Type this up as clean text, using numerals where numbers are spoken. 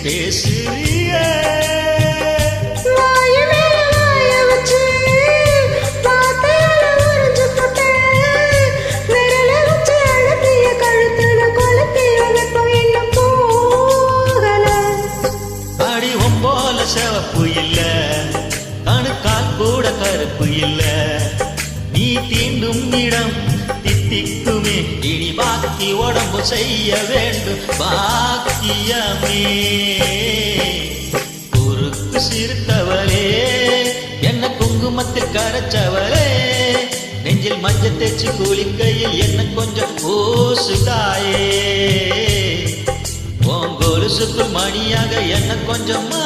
பேசுறிய அடி ஒம்போல சிவப்பு இல்ல கணுக்கால் கூட கருப்பு இல்ல நீ தீண்டும் இடம் தித்திக்குமே இனி பாக்கி உடம்பு செய்ய வேண்டும் பாக்கியமே குறுக்கு சிறுத்தவளே என்ன குங்குமத்தில் கரைச்சவளே நெஞ்சில் மஞ்சள் தேச்சு குளிக்கையில் என்ன கொஞ்சம் பூசுதாயே உன் கொலுசுக்கு மணியாக என்ன கொஞ்சமா